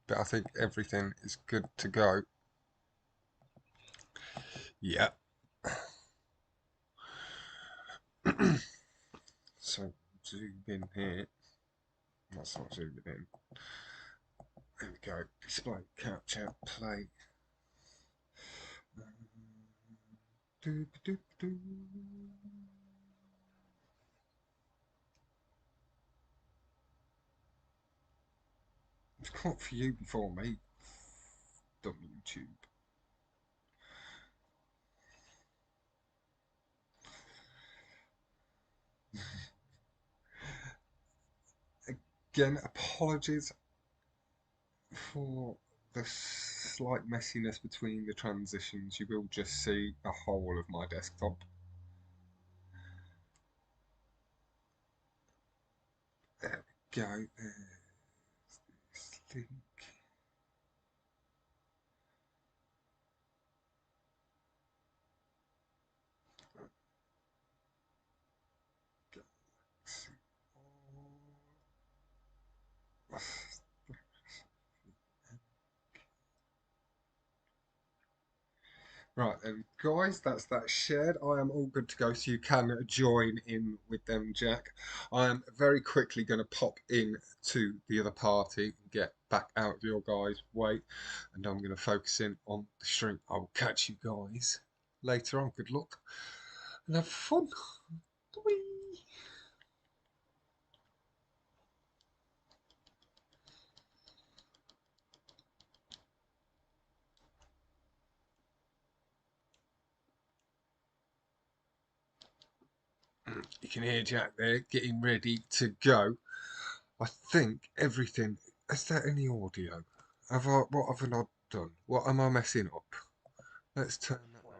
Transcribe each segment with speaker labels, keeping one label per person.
Speaker 1: but I think everything is good to go. Yeah. So zoom in here. That's not zooming in. There we go. Display, capture, play. Doop, doop, doop. It's caught for you before me. Dumb YouTube. Again, apologies for the slight messiness between the transitions. You will just see a whole of my desktop. There we go. There's this link. Right then, guys, that's that shared. I am all good to go, so you can join in with them, Jack. I am very quickly going to pop in to the other party and get back out of your guys' way, and I'm going to focus in on the stream. I will catch you guys later on. Good luck and have fun. Whee! You can hear Jack there getting ready to go. I think everything. Is there any audio? What have I not done? What am I messing up? Let's turn that on.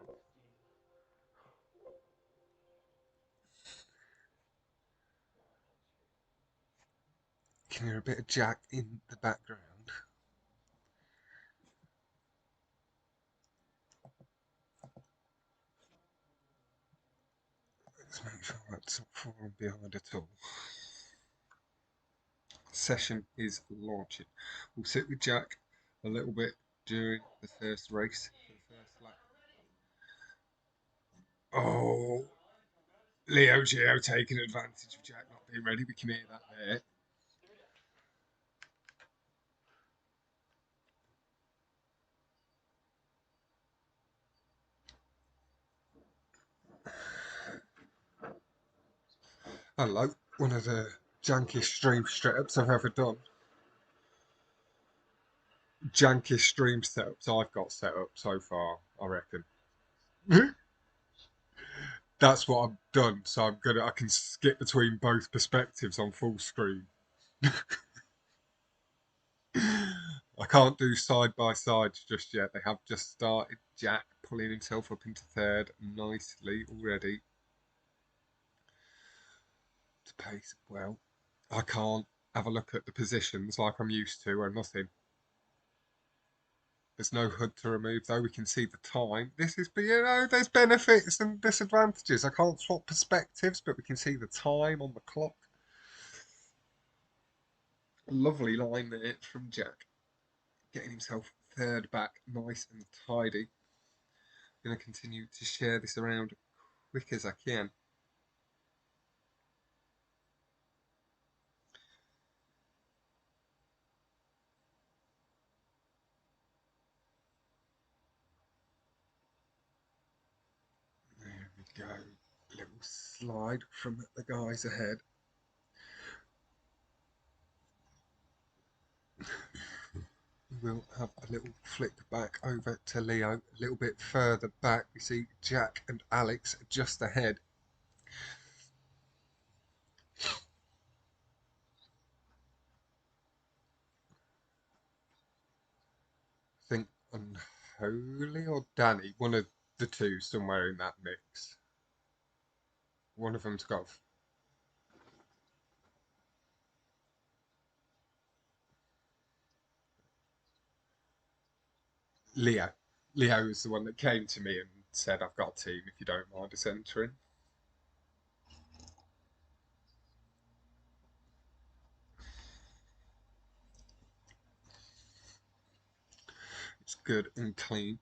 Speaker 1: Can you hear a bit of Jack in the background? Let's make sure that's not falling behind at all. Session is launching. We'll sit with Jack a little bit during the first race. The first lap. Oh, Lio Gio taking advantage of Jack not being ready. We can hear that there. Hello, one of the jankiest stream setups I've ever done. Jankiest stream setups I've got set up so far, I reckon. That's what I've done, so I can skip between both perspectives on full screen. I can't do side by sides just yet. They have just started. Jack pulling himself up into third nicely already. To pace well. I can't have a look at the positions like I'm used to or nothing. There's no HUD to remove though. We can see the time. This is, but you know, there's benefits and disadvantages. I can't swap perspectives, but we can see the time on the clock. Lovely line there from Jack. Getting himself third back, nice and tidy. Going to continue to share this around quick as I can. There we go. Little slide from the guys ahead. We'll have a little flick back over to Lio. A little bit further back, we see Jack and Alex just ahead. I think Unholy or Danny, one of the two somewhere in that mix. One of them's got Leo. Leo is the one that came to me and said, I've got a team if you don't mind us entering. It's good and clean.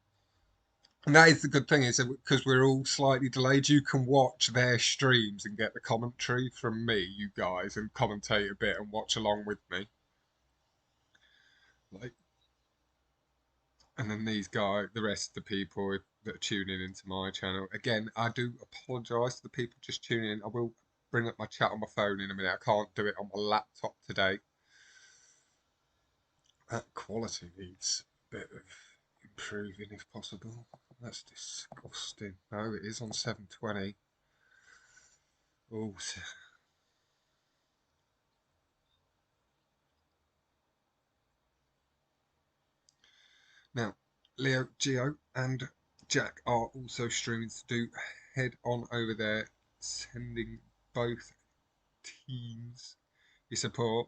Speaker 1: And that is the good thing, is that because we're all slightly delayed, you can watch their streams and get the commentary from me, you guys, and commentate a bit and watch along with me. Like, and then these guys, the rest of the people that are tuning into my channel. Again, I do apologise to the people just tuning in. I will bring up my chat on my phone in a minute. I can't do it on my laptop today. That quality needs a bit of improving if possible. That's disgusting. No, it is on 720. Oh, now Lio Gio and Jack are also streaming, so do head on over there, sending both teams your support.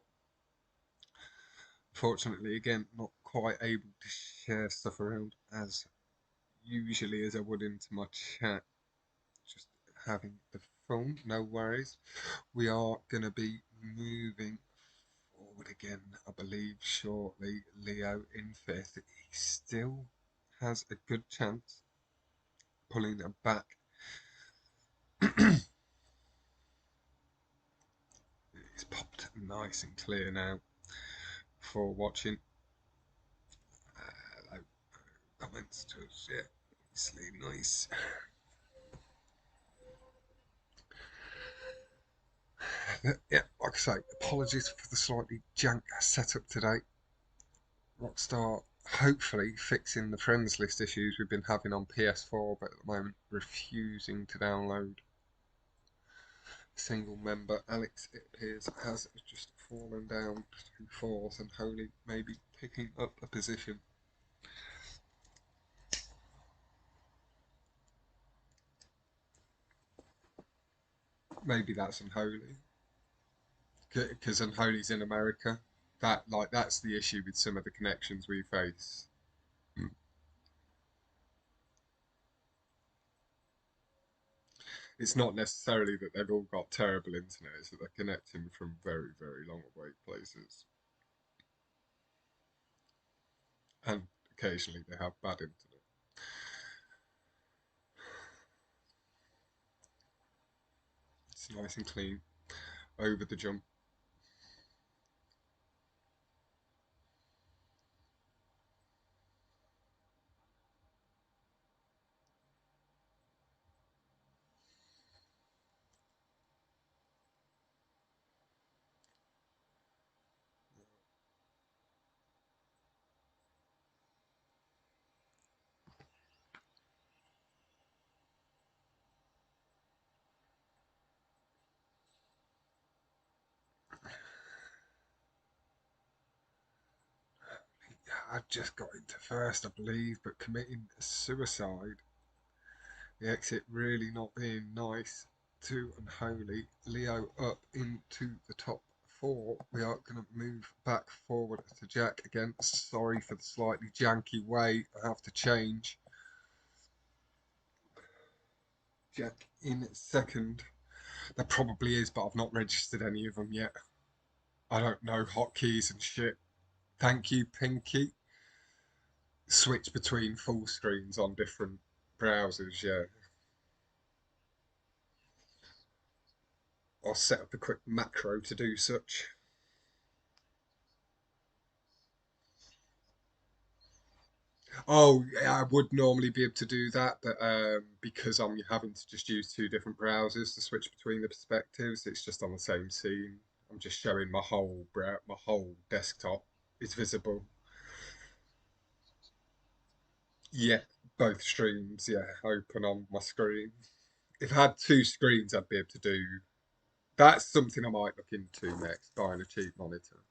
Speaker 1: Fortunately, again, not quite able to share stuff around as usually as I would into my chat. Just having the phone, no worries. We are going to be moving forward again, I believe, shortly. Lio in fifth. He still has a good chance pulling it back. It's popped nice and clear now for watching. Hello, comments to us, yeah, nicely nice. Yeah, like I say, apologies for the slightly jank setup today. Rockstar hopefully fixing the friends list issues we've been having on PS4, but at the moment refusing to download. Single member Alex, it appears, has just fallen down to fourth, and Holy maybe picking up a position. Maybe that's Unholy, because Unholy's in America. That's the issue with some of the connections we face. It's not necessarily that they've all got terrible internet, it's that they're connecting from very, very long away places. And occasionally they have bad internet. It's nice and clean over the jump. I just got into first, I believe, but committing suicide. The exit really not being nice to Unholy. Lio up into the top four. We are going to move back forward to Jack again. Sorry for the slightly janky way I have to change. Jack in second. There probably is, but I've not registered any of them yet. I don't know hotkeys and shit. Thank you, Pinky. Switch between full screens on different browsers, yeah. I'll set up a quick macro to do such. Oh, yeah, I would normally be able to do that, but because I'm having to just use two different browsers to switch between the perspectives, it's just on the same scene. I'm just showing my whole desktop is visible. Yeah, both streams, yeah, open on my screen. If I had two screens, I'd be able to do. That's something I might look into next, buying a cheap monitor.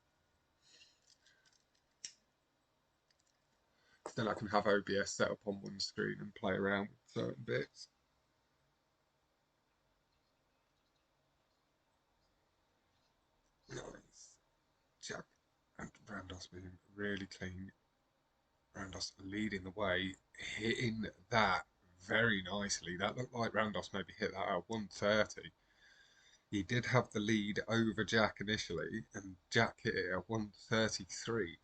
Speaker 1: Then I can have OBS set up on one screen and play around with certain bits. Nice. Jack and Rhandoss being really clean. Rhandoss leading the way, hitting that very nicely. That looked like Rhandoss maybe hit that at 130. He did have the lead over Jack initially, and Jack hit it at 133.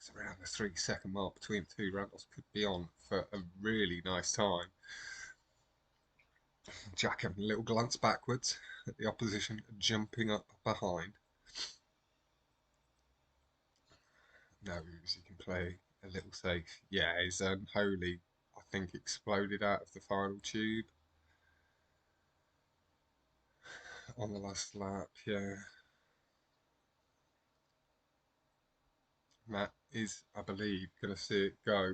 Speaker 1: It's around the 3 second mark between the two. Rhandoss could be on for a really nice time. Jack having a little glance backwards at the opposition, jumping up behind. Knows he can play a little safe. Yeah, his Unholy, I think, exploded out of the final tube on the last lap. Yeah, Matt is, I believe, going to see it go.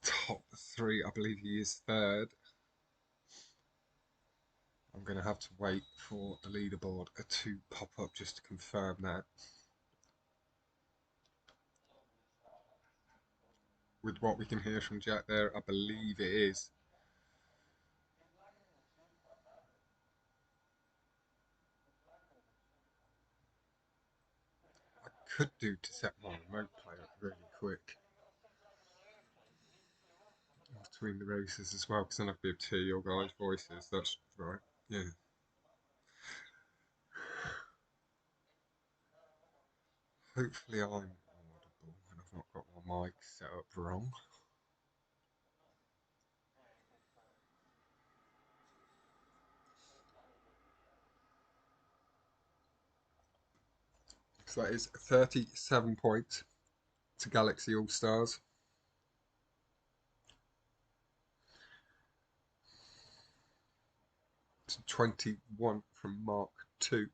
Speaker 1: Top three, I believe he is third. I'm going to have to wait for the leaderboard to pop up just to confirm that. With what we can hear from Jack there, I believe it is. I could do to set my remote play up really quick between the races as well, because then I could be able to hear your guys' voices. That's right. Yeah. Hopefully I'm audible and I've not got my mic set up wrong. So that is 37 points to Galaxy All-Stars. To 21 from Mark 2.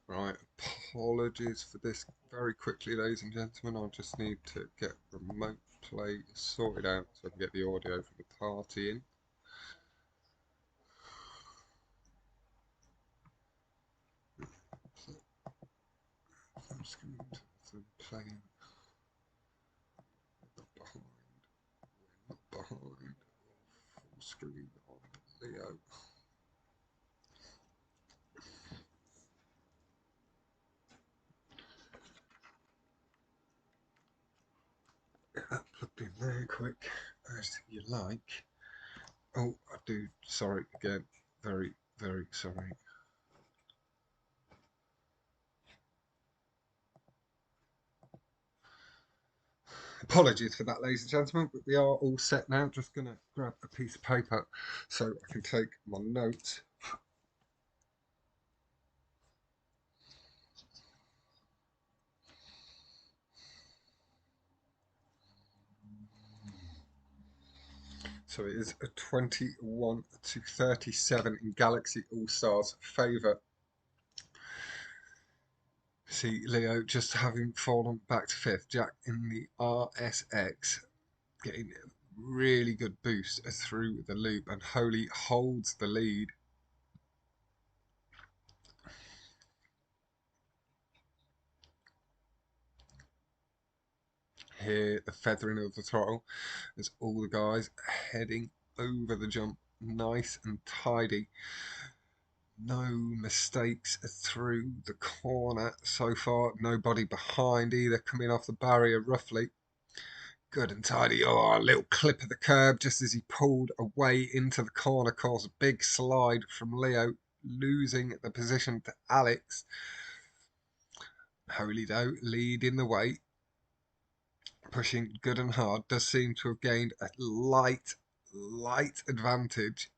Speaker 1: Right, apologies for this very quickly, ladies and gentlemen. I just need to get remote play sorted out so I can get the audio for the party in. I'm just going to playing. Not behind. We're not behind. Full screen on Leo. Get that plugged in there quick as you like. Oh, I do. Sorry again. Very, very sorry. Apologies for that, ladies and gentlemen, but we are all set now. Just going to grab a piece of paper so I can take my notes. So it is a 21 to 37 in Galaxy All-Stars favour. See Leo just having fallen back to fifth. Jack in the RSX getting a really good boost through the loop, and Holy holds the lead. Here, the feathering of the throttle as all the guys heading over the jump, nice and tidy. No mistakes through the corner so far. Nobody behind either, coming off the barrier roughly. Good and tidy. Oh, a little clip of the curb just as he pulled away into the corner. Caused a big slide from Leo, losing the position to Alex. Holy though, leading the way. Pushing good and hard. Does seem to have gained a light advantage.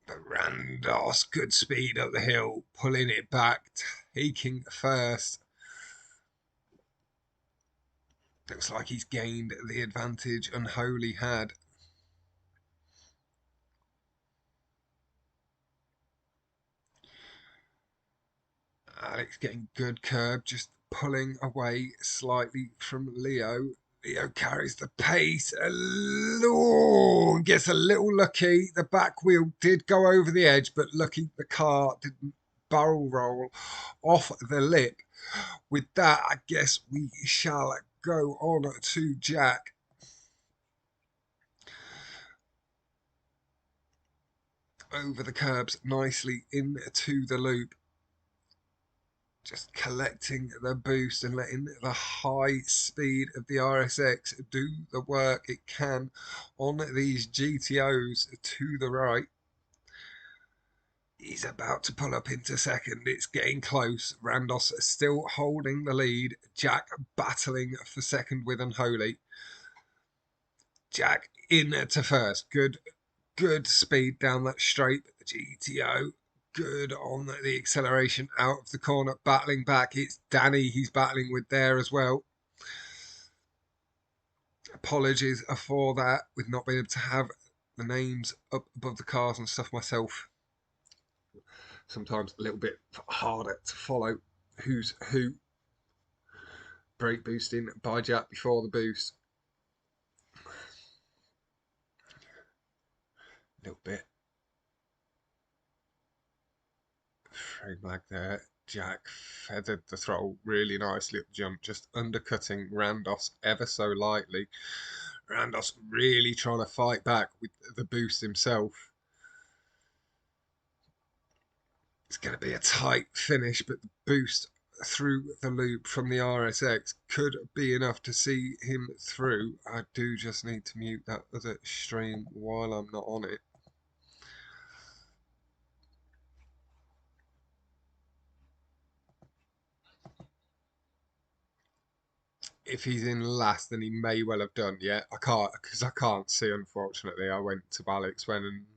Speaker 1: But Rhandoss, good speed up the hill, pulling it back, taking first. Looks like he's gained the advantage Unholy had. Alex getting good curb, just pulling away slightly from Leo. Leo carries the pace. Oh, gets a little lucky. The back wheel did go over the edge, but lucky the car didn't barrel roll off the lip. With that, I guess we shall go on to Jack. over the curbs nicely into the loop. Just collecting the boost and letting the high speed of the RSX do the work it can on these GTOs to the right. He's about to pull up into second. It's getting close. Rhandoss still holding the lead. Jack battling for second with Unholy. Jack in to first. Good speed down that straight. GTO. Good on the acceleration out of the corner. Battling back. It's Danny he's battling with there as well. Apologies for that, with not being able to have the names up above the cars and stuff myself. Sometimes a little bit harder to follow who's who. Brake boosting by Jack before the boost. A little bit. Frame lag there. Jack feathered the throttle really nicely at the jump, just undercutting Rhandoss ever so lightly. Rhandoss really trying to fight back with the boost himself. It's going to be a tight finish, but the boost through the loop from the RSX could be enough to see him through. I do just need to mute that other stream while I'm not on it. If he's in last, then he may well have done. Yeah, I can't see, unfortunately. I went to Alex when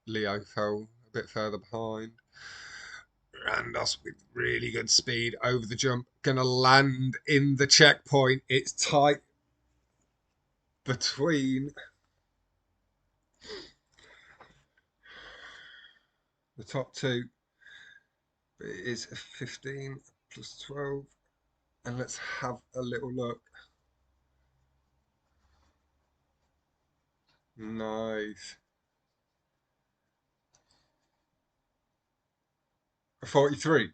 Speaker 1: Lio fell a bit further behind. Rhandoss with really good speed over the jump. Gonna land in the checkpoint. It's tight between the top two. It is 15 plus 12. And let's have a little look. Nice. 43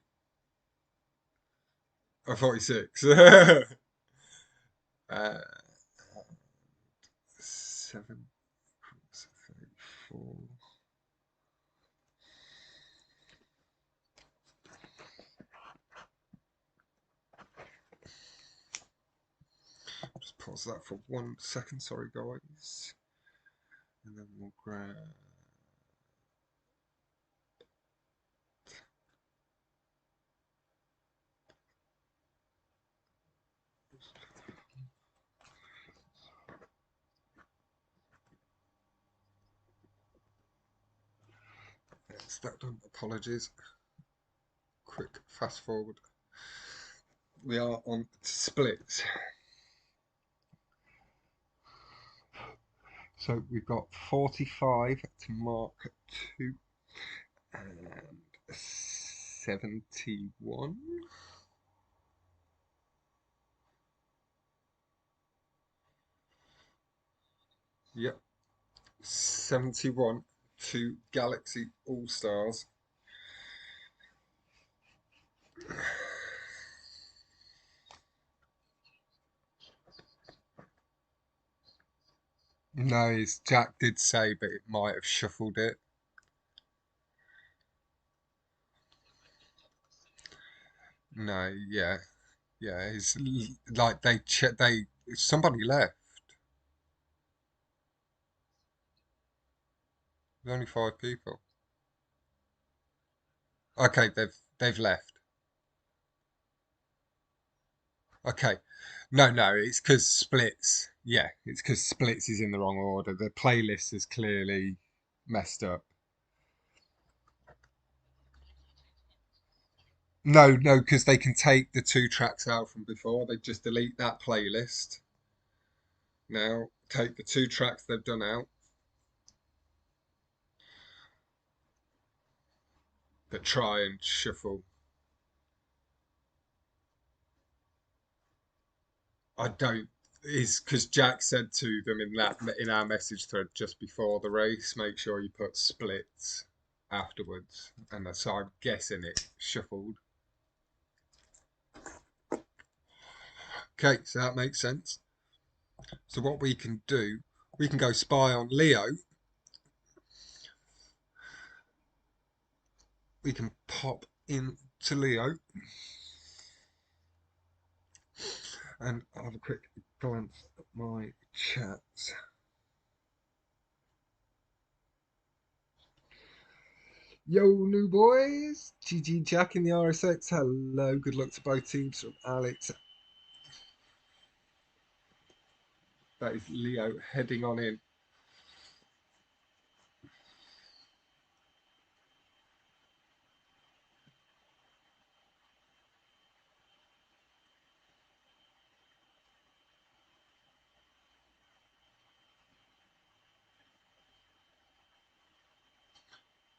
Speaker 1: or 46. 7 34. Just pause that for 1 second, sorry guys. And then we'll grab. That's that done. Apologies. Quick fast forward. We are on splits. So we've got 45 to Mark 2 and 71. Yep, 71 to Galaxy AllStars. No, Jack did say, but it might have shuffled it. No, yeah, it's like somebody left. There's only 5 people. Okay, they've left. Okay, no, it's because splits. Yeah, it's because splits is in the wrong order. The playlist is clearly messed up. No, because they can take the 2 tracks out from before. They just delete that playlist. Now take the 2 tracks they've done out, but try and shuffle. I don't. Is because Jack said to them in our message thread just before the race, make sure you put splits afterwards, and so I'm guessing it shuffled. Okay, so that makes sense. So what we can do, we can go spy on Lio. we can pop in to Lio and I'll have a quick glance at my chats. Yo, new boys! GG Jack in the RSX. Hello, good luck to both teams from Alex. That is Lio heading on in.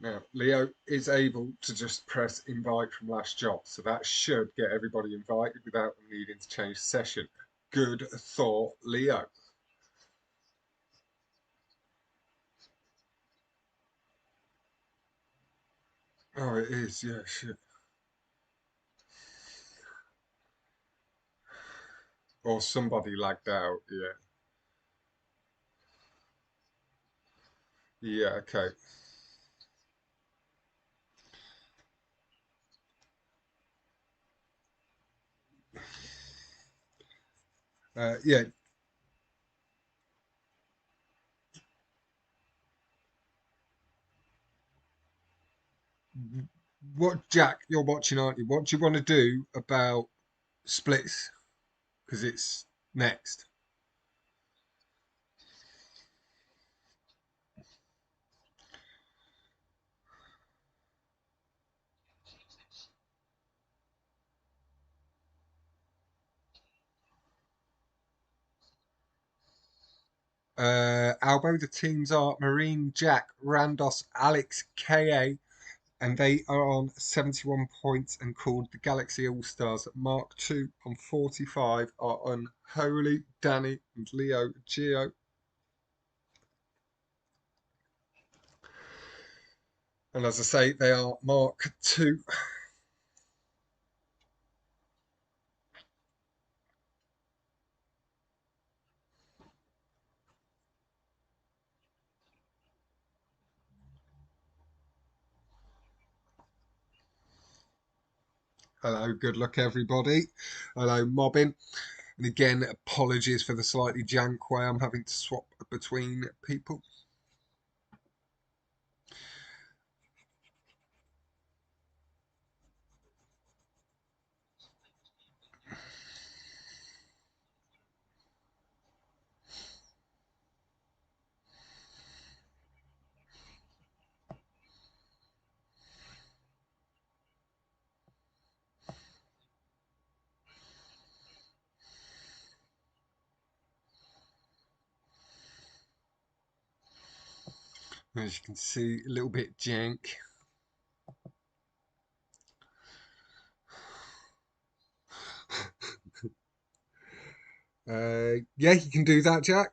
Speaker 1: Now, Lio is able to just press invite from last job, so that should get everybody invited without them needing to change session. Good thought, Lio. Oh, it is, yeah, shit. Or somebody lagged out, yeah. Yeah, okay. Yeah, what, Jack, you're watching, aren't you? What do you want to do about splits? Because it's next. Albo, the teams are Marine, Jack, Rhandoss, AlexKA, and they are on 71 points and called the Galaxy AllStars. Mark 2 on 45 are Unholy, Danny, and Lio Gio. And as I say, they are Mark 2. Hello, good luck everybody. Hello, mobbing. And again, apologies for the slightly jank way I'm having to swap between people. As you can see, a little bit jank. Yeah, you can do that, Jack.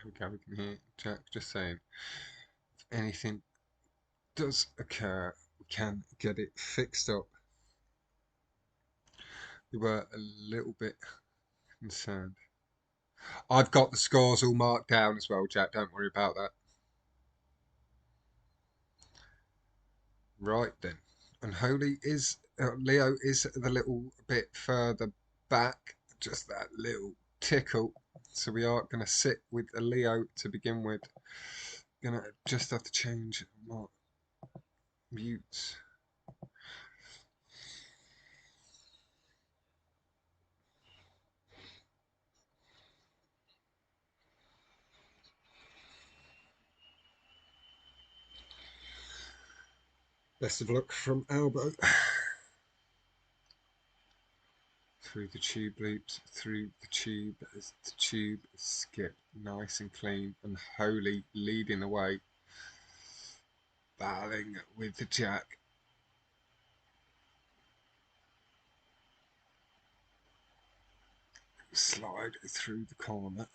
Speaker 1: There we go, we can hear Jack just saying, if anything does occur, we can get it fixed up. We were a little bit concerned. I've got the scores all marked down as well, Jack, don't worry about that. Right then. Unholy is, Lio is the little bit further back, just that little tickle. So we are going to sit with a Lio to begin with. Gonna just have to change my mutes. Best of luck from Elbow. Through the tube loops, through the tube as the tube skip, nice and clean, and Holy leading the way, battling with the Jack. Slide through the corner.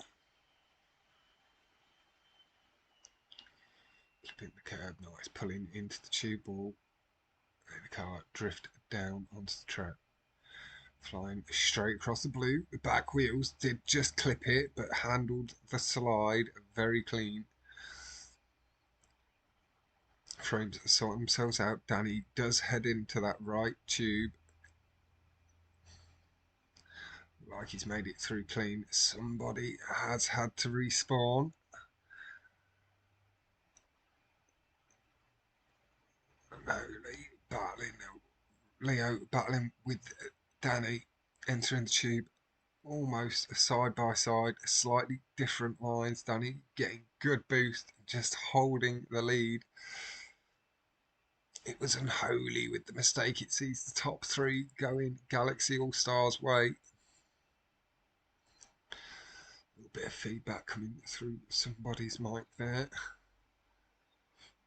Speaker 1: clipping the curb, nice, pulling into the tube ball. The car drift down onto the track. Flying straight across the blue. The back wheels did just clip it, but handled the slide very clean. Frames sort themselves out. Danny does head into that right tube. Like he's made it through clean. Somebody has had to respawn. No, Leo battling with Danny, entering the tube almost side by side, slightly different lines. Danny getting good boost, just holding the lead. It was unholy with the mistake. It sees the top three going Galaxy AllStars way. A little bit of feedback coming through somebody's mic there.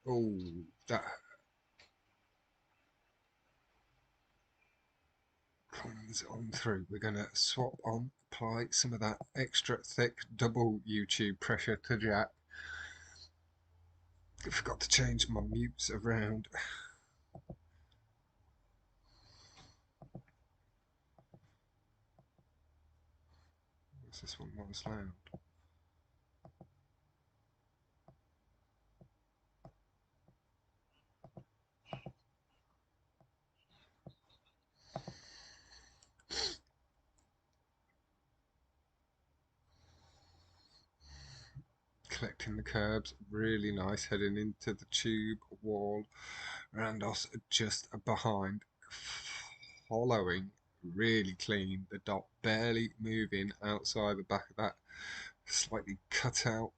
Speaker 1: Oh, that comes on through. We're going to swap on, apply some of that extra thick double YouTube pressure to Jack. I forgot to change my mutes around. What's this one not as loud? Collecting the curbs, really nice, heading into the tube wall. Rhandoss just behind, following, really clean. The dot barely moving outside the back of that slightly cut out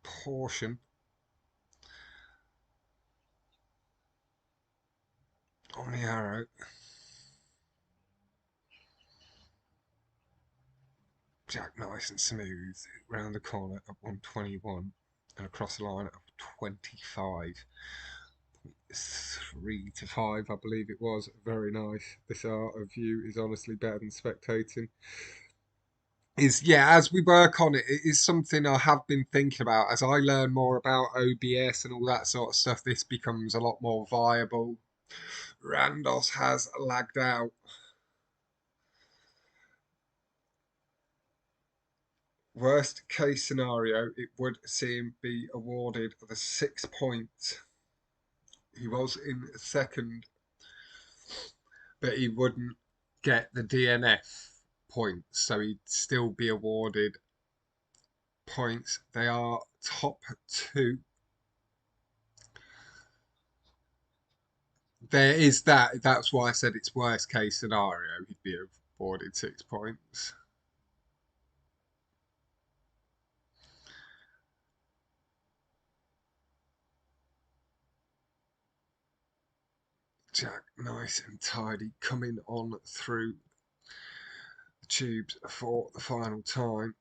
Speaker 1: portion. On the arrow. Jack nice and smooth round the corner at 121 and across the line at 25.3 to 5, I believe it was. Very nice. This art of view is honestly better than spectating. As we work on it, it is something I have been thinking about. As I learn more about OBS and all that sort of stuff, this becomes a lot more viable. Rhandoss has lagged out. Worst case scenario, it would see him be awarded the 6 points. He was in second, but he wouldn't get the DNF points, so he'd still be awarded points. They are top two. There is that. That's why I said it's worst case scenario. He'd be awarded 6 points. Jack, nice and tidy, coming on through the tubes for the final time.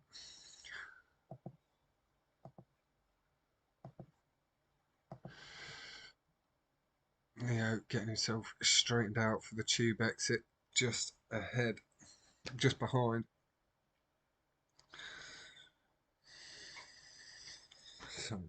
Speaker 1: Leo getting himself straightened out for the tube exit, just ahead, just behind. So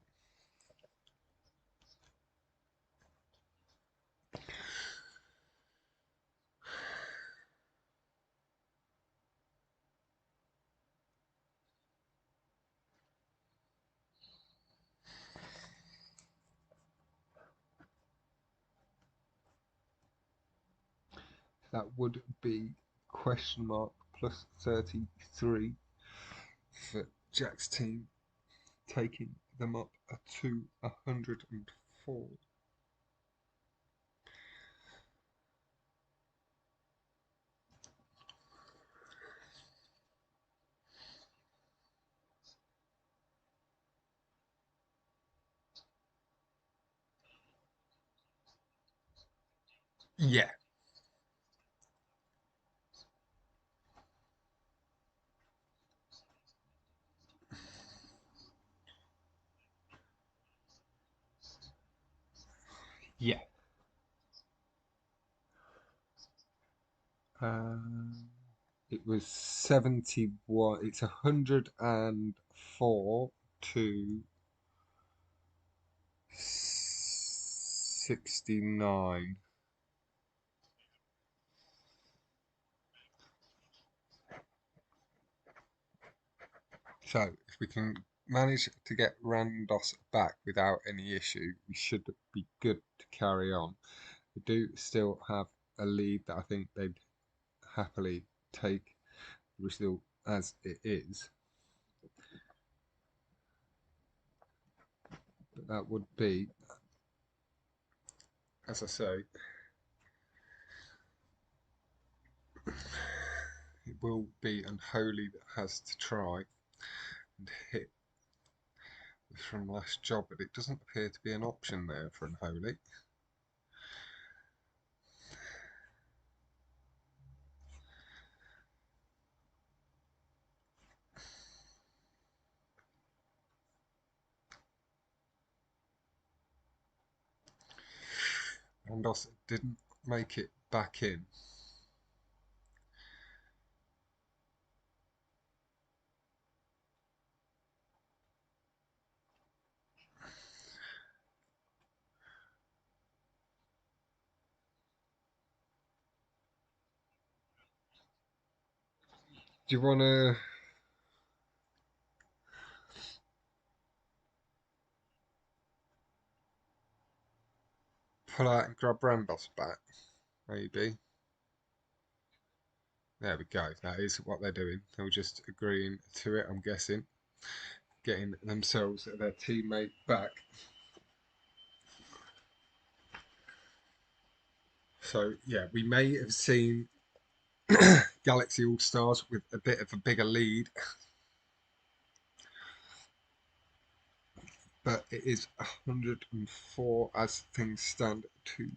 Speaker 1: that would be question mark plus 33 for Jack's team, taking them up to 104. Yeah. Yeah. It was 71. It's 104 to 69. So if we can manage to get Rhandoss back without any issue, we should be good to carry on. We do still have a lead that I think they'd happily take the result as it is. But that would be, as I say, it will be Unholy that has to try and hit from last job, but it doesn't appear to be an option there for Unholy. Rhandoss didn't make it back in. Do you want to pull out and grab Rhandoss back? Maybe. There we go. That is what they're doing. They were just agreeing to it, I'm guessing. Getting themselves their teammate back. So, yeah, we may have seen Galaxy AllStars with a bit of a bigger lead. But it is 104 as things stand to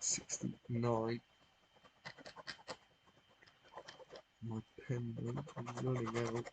Speaker 1: 69. My pen is running out.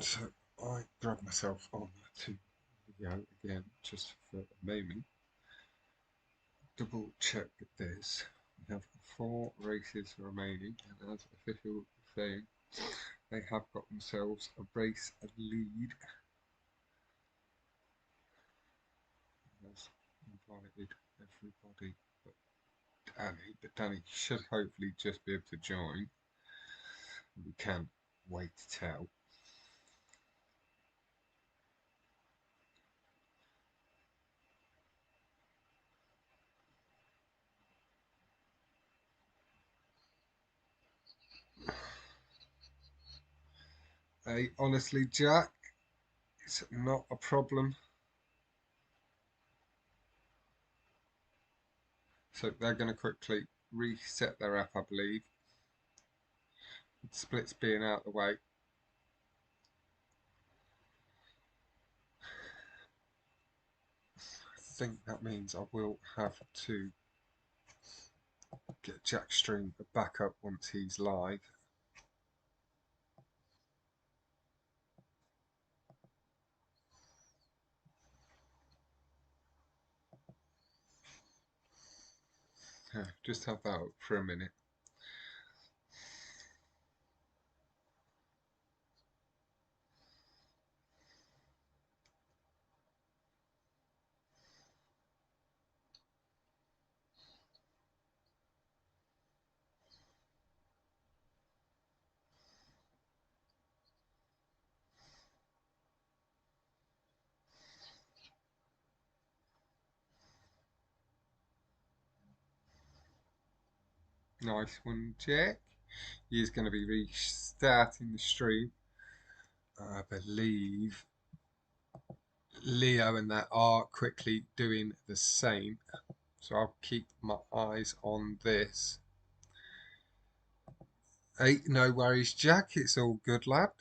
Speaker 1: So I grab myself on to video again just for a moment. Double check this. We have 4 races remaining, and as official saying, they have got themselves a race lead. Has invited everybody but Danny, but Danny should hopefully just be able to join. We can't wait to tell. Hey, honestly, Jack, it's not a problem. So they're going to quickly reset their app, I believe. Splits being out of the way. I think that means I will have to get Jack's stream back up once he's live. Just have that up for a minute. Nice one, Jack. He is going to be restarting the stream. I believe Leo and that are quickly doing the same. So I'll keep my eyes on this. Hey, no worries, Jack. It's all good, lad.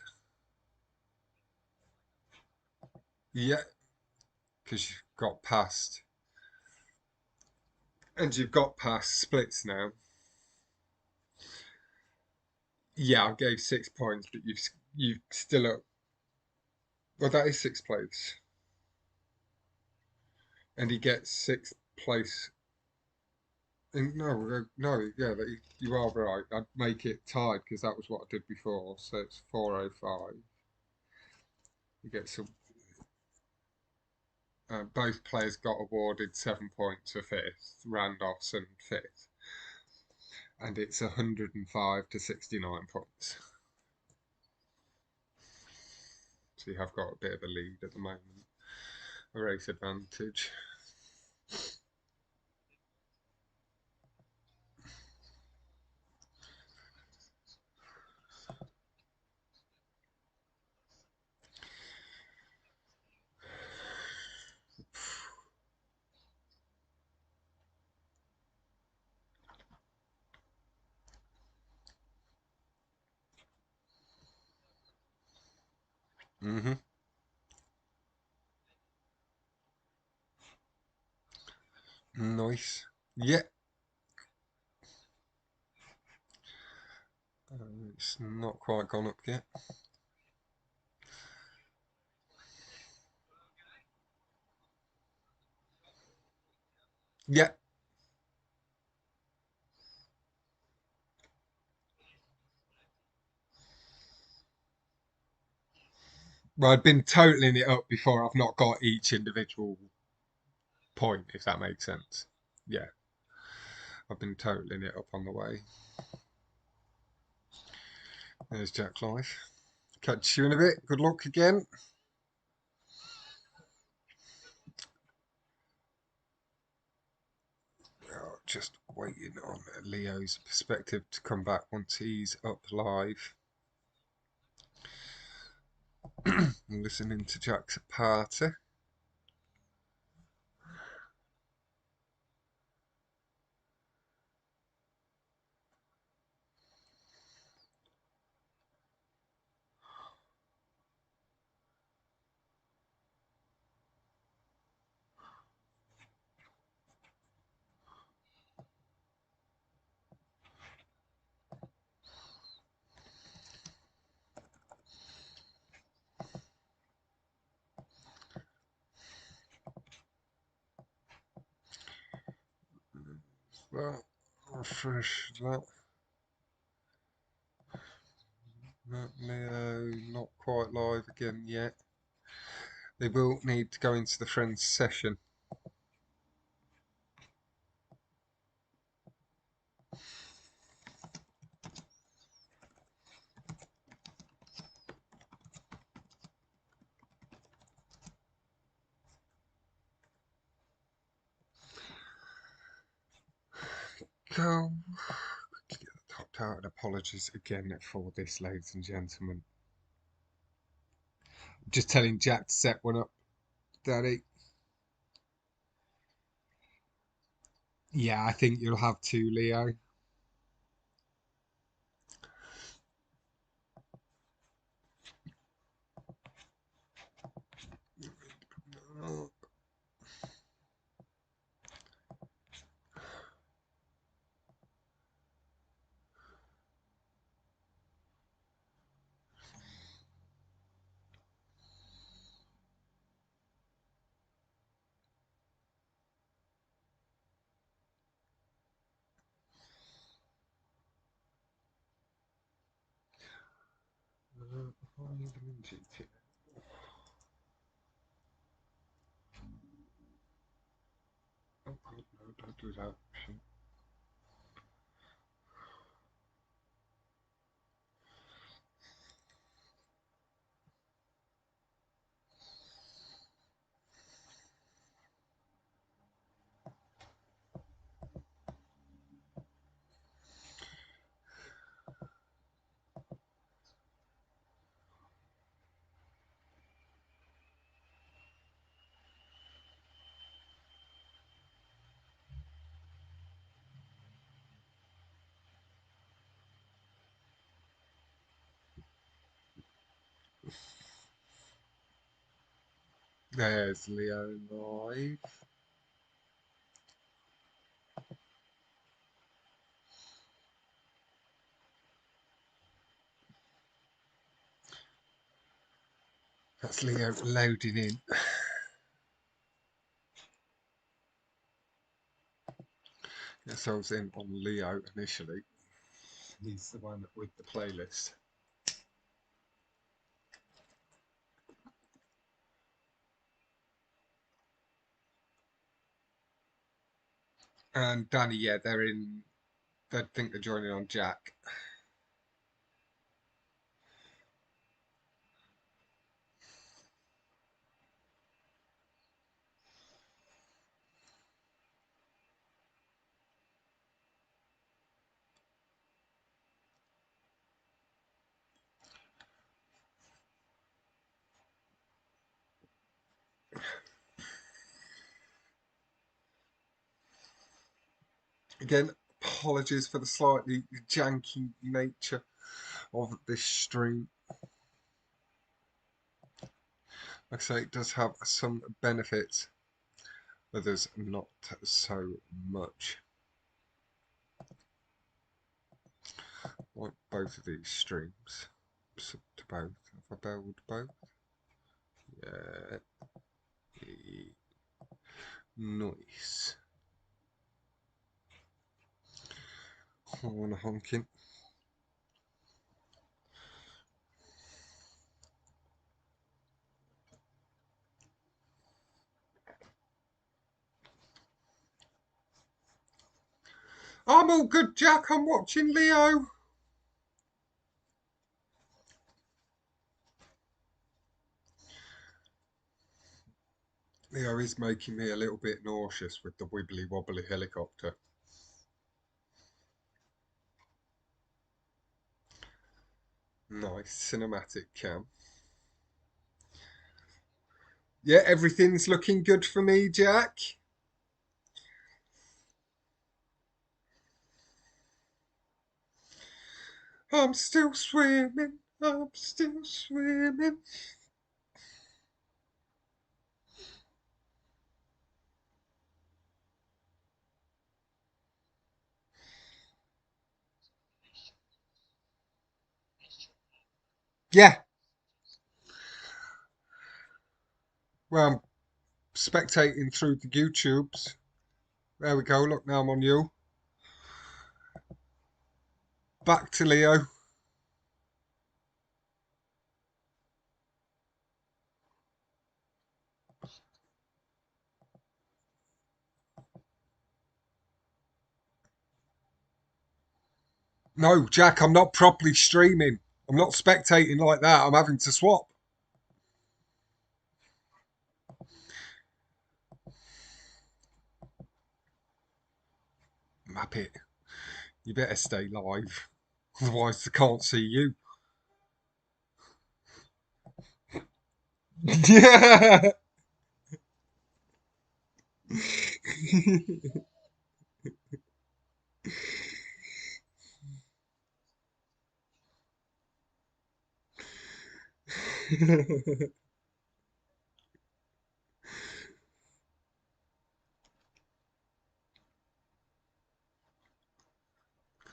Speaker 1: Yeah, because you've got past, and you've got past splits now. Yeah, I gave 6 points, but you've still up. Well, that is sixth place, and he gets sixth place. And no, yeah, you are right. I'd make it tied because that was what I did before. So it's 405. You get some. Both players got awarded 7 points for fifth, Rhandoss and fifth, and it's 105 to 69 points. So you have got a bit of a lead at the moment, a race advantage. Mm-hmm. Nice. Yeah. It's not quite gone up yet. Yeah. Well, I'd been totaling it up before. I've not got each individual point, if that makes sense. Yeah. I've been totaling it up on the way. There's Jack Clive. Catch you in a bit. Good luck again. Just waiting on Leo's perspective to come back once he's up live. Listening to Jack's party. Well, refresh that. Leo, not quite live again yet. They will need to go into the friends session. Go. Quickly get the top out, and apologies again for this, ladies and gentlemen. Just telling Jack to set one up, Daddy. Yeah, I think you'll have to, Leo. Oh, no, don't do that. There's Leo live. That's Leo loading in. So I was in on Leo initially. He's the one with the playlist. And Danny, yeah, they think they're joining on Jack. Again, apologies for the slightly janky nature of this stream. Like I say, it does have some benefits, others not so much. Like both of these streams. Sub to both. Have I belled both? Yeah. Nice. Horn honking. I'm all good, Jack. I'm watching Leo. Leo is making me a little bit nauseous with the wibbly wobbly helicopter. Nice cinematic cam. Yeah, everything's looking good for me, Jack. I'm still swimming. I'm still swimming. Yeah. Well, I'm spectating through the YouTubes. There we go. Look, now I'm on you. Back to Leo. No, Jack, I'm not properly streaming. I'm not spectating like that. I'm having to swap. Map it. You better stay live. Otherwise, they can't see you. Yeah.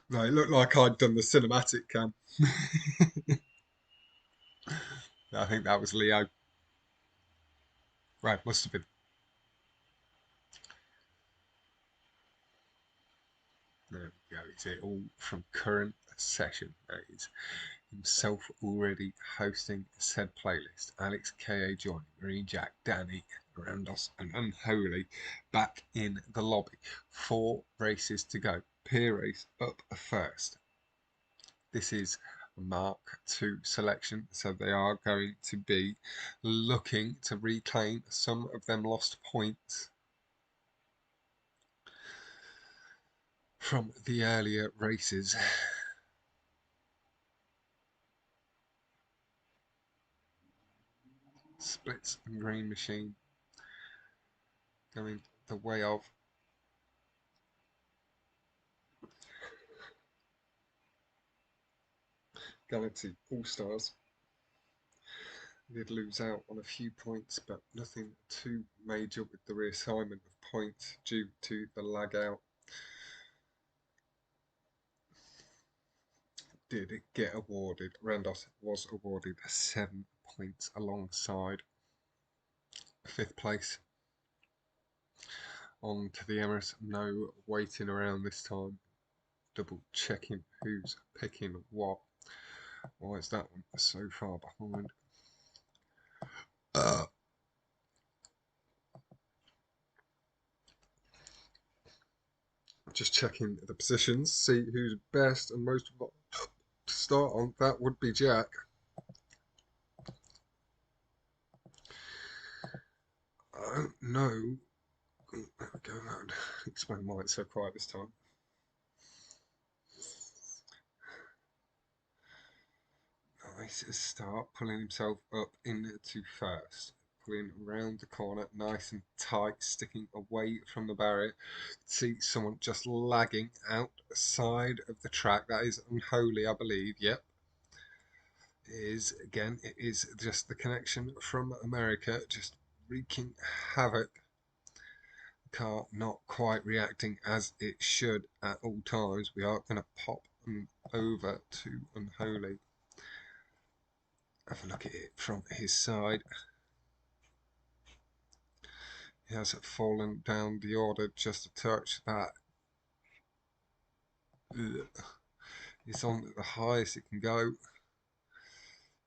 Speaker 1: No, it looked like I'd done the cinematic cam. I think that was Leo. Right, must have been. There we go. It's it all from current session. That is himself already hosting said playlist. AlexKA joining Marine Jack, Danny, Rhandoss, and Unholy back in the lobby. 4 races to go. Peer race up first. This is Mark II selection, so they are going to be looking to reclaim some of them lost points from the earlier races. Splits and Green Machine going the way of Galaxy AllStars. Did lose out on a few points, but nothing too major with the reassignment of points due to the lag out. Did it get awarded? Rhandoss was awarded 7 points alongside 5th place. On to the Emirates. No waiting around this time. Double checking who's picking what. Why is that one so far behind? Just checking the positions, see who's best and most to start on. That would be Jack. I don't know. There we go. That explain why it's so quiet this time. Nice start, pulling himself up into first. Pulling round the corner, nice and tight, sticking away from the barrier. See someone just lagging outside of the track. That is Unholy, I believe. Yep. It is just the connection from America, just wreaking havoc. Car not quite reacting as it should at all times. We are going to pop over to Unholy. Have a look at it from his side. He has fallen down the order just a touch. That is on the highest it can go.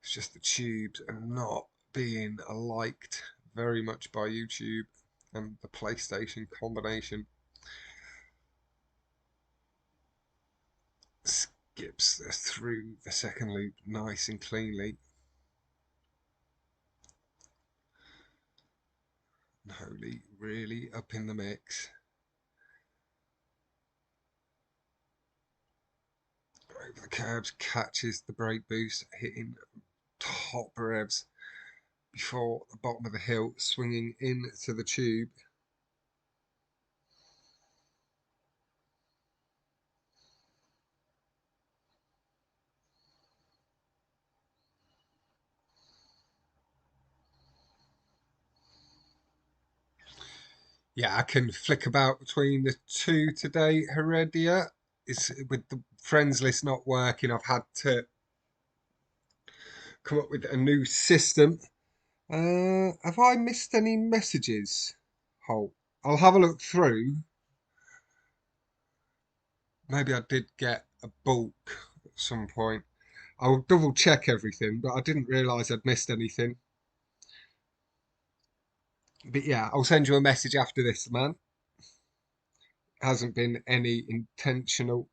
Speaker 1: It's just the tubes are not being liked very much by YouTube and the PlayStation combination. Skips through the second loop nice and cleanly. Holy, really up in the mix. Over the curbs, catches the brake boost, hitting top revs before the bottom of the hill, swinging into the tube. Yeah, I can flick about between the two today, Heredia. Is with the friends list not working, I've had to come up with a new system. Have I missed any messages? Hold. I'll have a look through. Maybe I did get a bulk at some point. I'll double check everything, but I didn't realise I'd missed anything. But yeah, I'll send you a message after this, man. Hasn't been any intentional.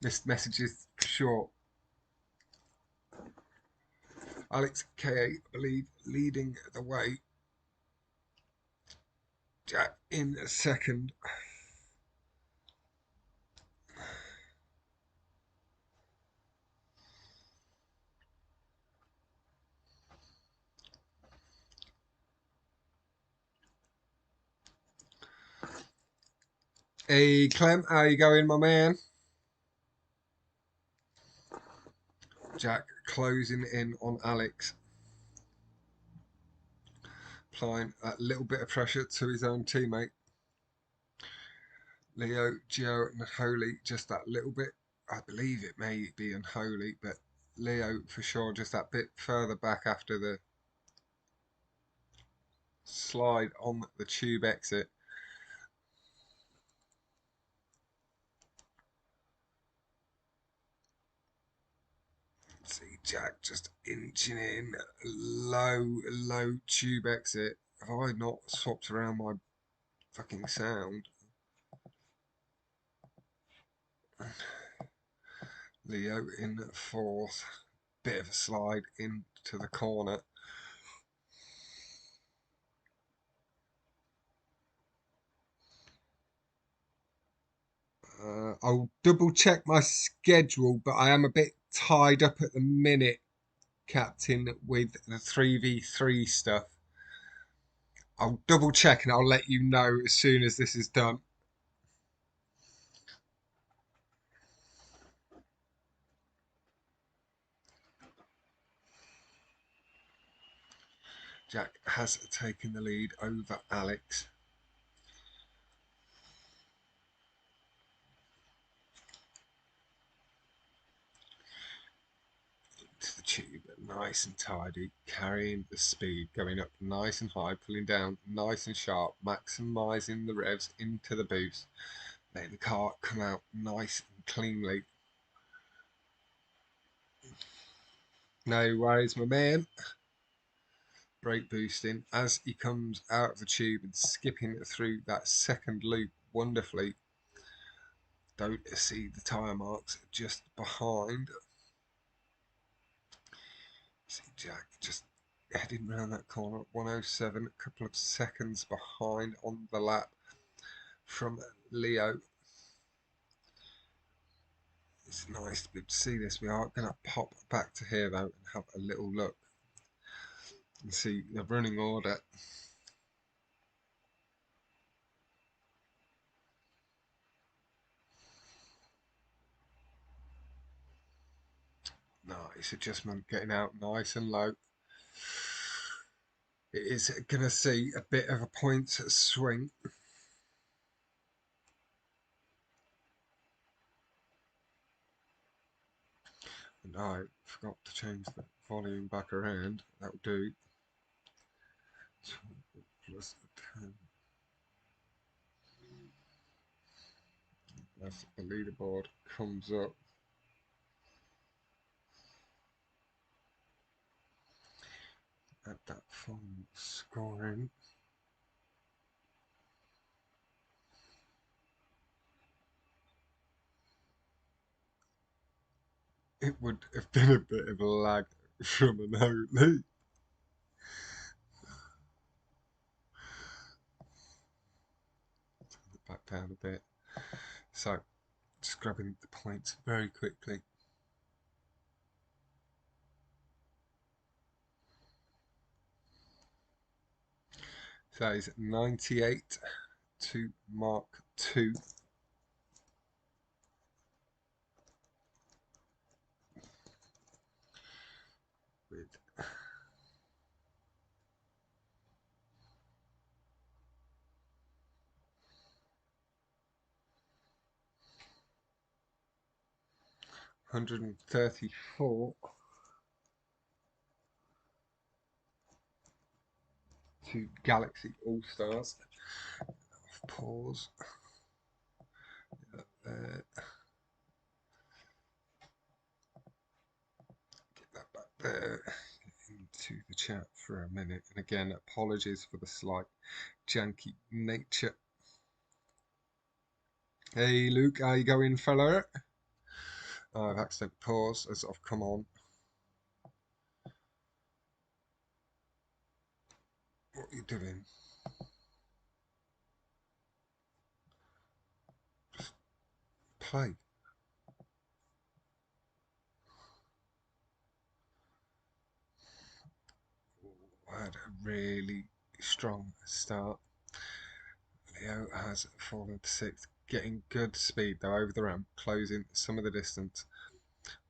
Speaker 1: Missed messages for sure. AlexKA, I believe, leading the way. Jack in second. Hey Clem, how you going, my man? Jack closing in on Alex. Applying a little bit of pressure to his own teammate. Lio Gio and Unholy just that little bit. I believe it may be Unholy, but Lio for sure just that bit further back after the slide on the tube exit. See Jack just inching in, low tube exit. Have I not swapped around my fucking sound? Lio in fourth. Bit of a slide into the corner. I'll double check my schedule, but I am a bit tied up at the minute, Captain, with the 3v3 stuff. I'll double check and I'll let you know as soon as this is done. Jack has taken the lead over Alex. To the tube, nice and tidy, carrying the speed, going up nice and high, pulling down nice and sharp, maximising the revs into the boost, letting the car come out nice and cleanly. No worries, my man. Brake boosting as he comes out of the tube and skipping through that second loop wonderfully. Don't see the tyre marks just behind. See Jack just heading round that corner at 107, a couple of seconds behind on the lap from Lio. It's nice to be able to see this. We are going to pop back to here though and have a little look and see the running order. Nice adjustment, getting out nice and low. It is going to see a bit of a point swing. And I forgot to change the volume back around. That'll do. 12 plus 10. As the leaderboard comes up. At that final scoring. It would have been a bit of a lag from an only. Back down a bit. So, just grabbing the points very quickly. So that is 98 to Mark 2. With $134 to Galaxy AllStars. Pause. Get that back there into the chat for a minute. And again, apologies for the slight janky nature. Hey Luke, how you going, fella? I've accidentally paused as I've come on. What are you doing? Just play. I had a really strong start. Lio has fallen to 6th, getting good speed though over the ramp, closing some of the distance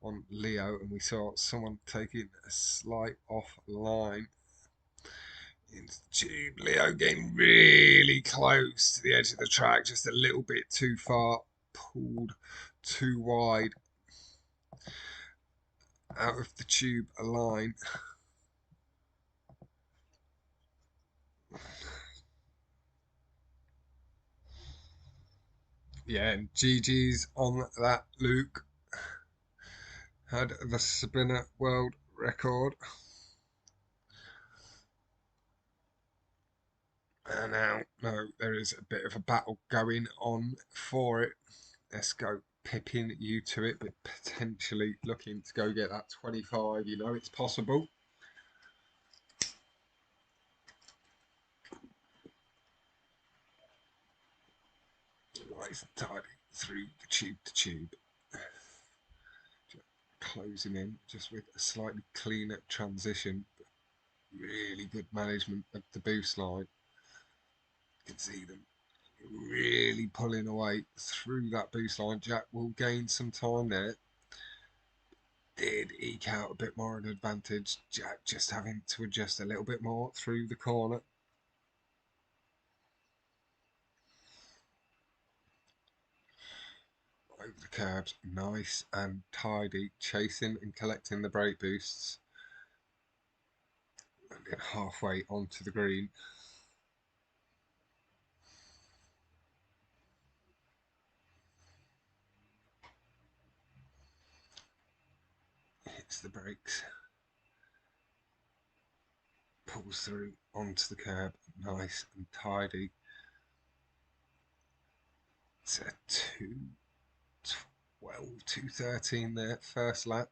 Speaker 1: on Lio, and we saw someone taking a slight off line into the tube. Lio getting really close to the edge of the track, just a little bit too far, pulled too wide out of the tube line. Yeah, and GG's on that, Luke. Had the spinner world record. And now, no, there is a bit of a battle going on for it. Let's go pipping you to it, but potentially looking to go get that 25. You know, it's possible. Nice and tidy through the tube to tube. Closing in just with a slightly cleaner transition, but really good management of the boost line. You can see them really pulling away through that boost line. Jack will gain some time there. did eke out a bit more of an advantage. Jack just having to adjust a little bit more through the corner. Over the curbs, nice and tidy, chasing and collecting the brake boosts. And then halfway onto the green. Hits the brakes. Pulls through onto the curb, nice and tidy. It's a 2:12, 2:13 there, first lap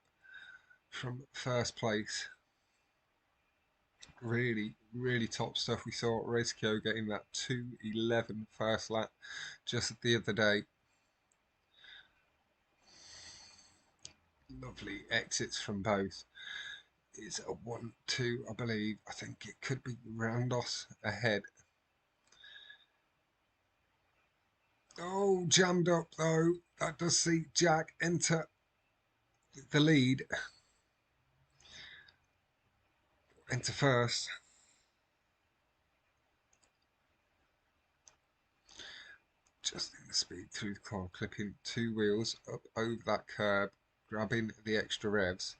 Speaker 1: from first place. Really, really top stuff. We saw AlexKA getting that 2:11 first lap just the other day. Lovely exits from both. It's a 1-2, I believe. I think it could be Rhandoss ahead. Oh, jammed up though. That does see Jack enter the lead. Enter first. Adjusting the speed through the car, clipping two wheels up over that curb, grabbing the extra revs,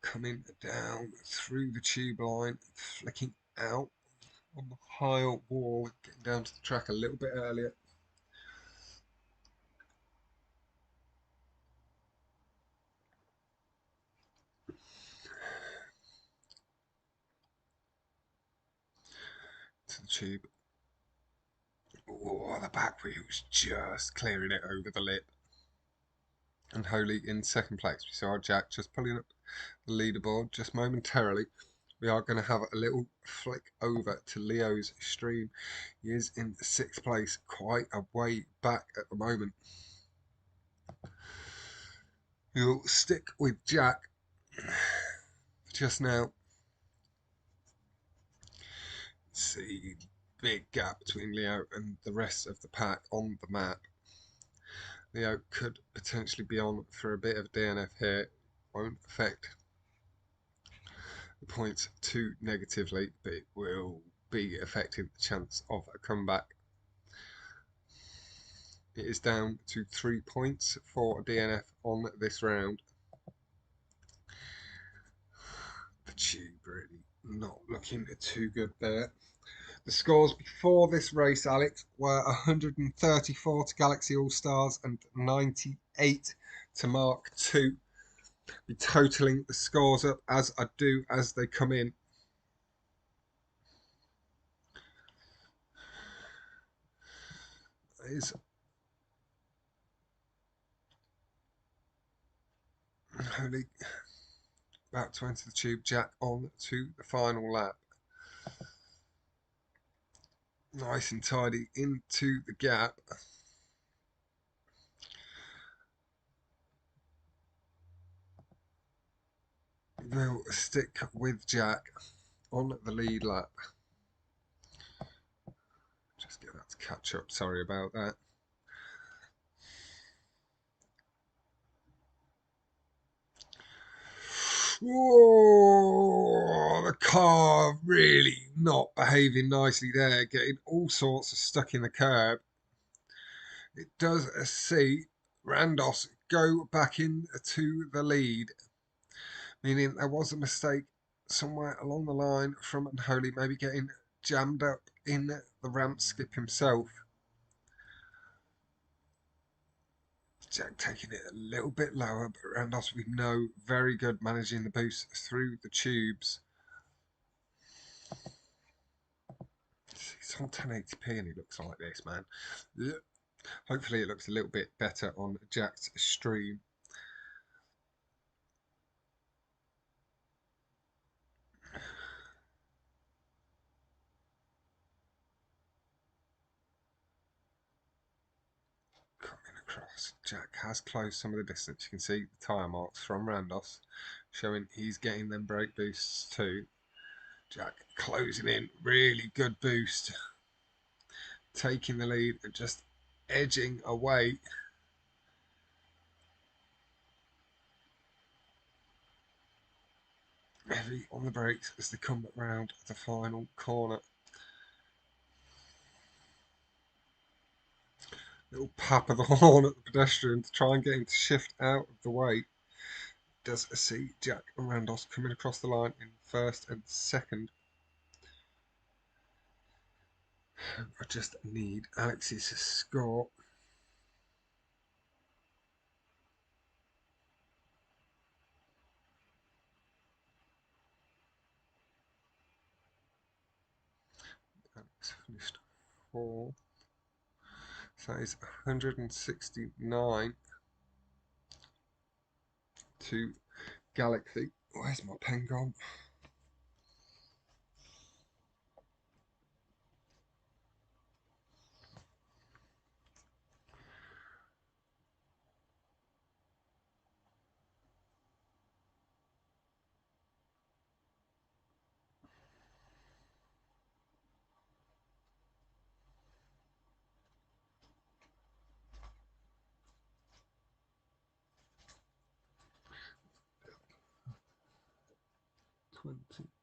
Speaker 1: coming down through the tube line, flicking out on the high wall, getting down to the track a little bit earlier. To the tube. Oh, the back wheel's just clearing it over the lip. And Holy in second place. We saw Jack just pulling up the leaderboard just momentarily. We are going to have a little flick over to Leo's stream. He is in sixth place, quite a way back at the moment. We'll stick with Jack just now. See, big gap between Lio and the rest of the pack on the map. Lio could potentially be on for a bit of DNF here. Won't affect the points too negatively, but it will be affecting the chance of a comeback. It is down to 3 points for DNF on this round. The tube really not looking too good there. The scores before this race, Alex, were 134 to Galaxy AllStars and 98 to Mark II. Be totaling the scores up as I do as they come in. Is only about to enter the tube. Jack on to the final lap. Nice and tidy into the gap. We'll stick with Jack on the lead lap. Just get that to catch up. Sorry about that. Whoa, the car really not behaving nicely there, getting all sorts of stuck in the curb. It does see Rhandoss go back into the lead, meaning there was a mistake somewhere along the line from Unholy, maybe getting jammed up in the ramp skip himself. Jack taking it a little bit lower, but Rhandoss, we know, very good managing the boost through the tubes. It's on 1080p and he looks like this, man. Hopefully it looks a little bit better on Jack's stream. Coming across. Jack has closed some of the distance. You can see the tyre marks from Rhandoss showing he's getting them brake boosts too. Jack closing in, really good boost. Taking the lead and just edging away. heavy on the brakes as they come round the final corner. Little pap of the horn at the pedestrian to try and get him to shift out of the way. Does see Jack and Rhandoss coming across the line in first and second. I just need Alex's score. Alex finished fourth. So that is 169 to Galaxy. Where's my pen gone?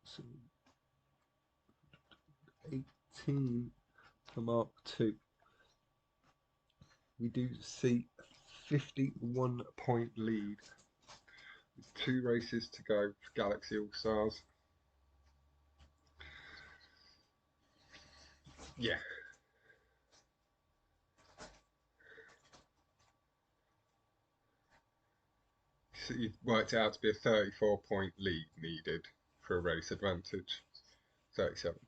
Speaker 1: So 18 for Mark 2. We do see 51-point lead with 2 races to go for Galaxy All-Stars. Yeah. So you've worked out to be a 34-point lead needed for a race advantage. 37.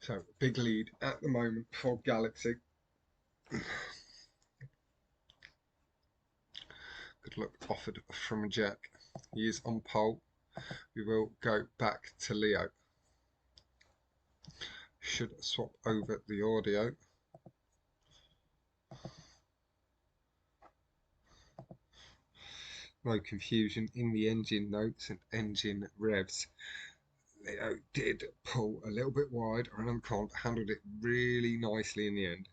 Speaker 1: So big lead at the moment for Galaxy. Good luck offered from Jack. He is on pole. We will go back to Leo. Should swap over the audio. No confusion in the engine notes and engine revs. Leo did pull a little bit wide around the corner, but handled it really nicely in the end.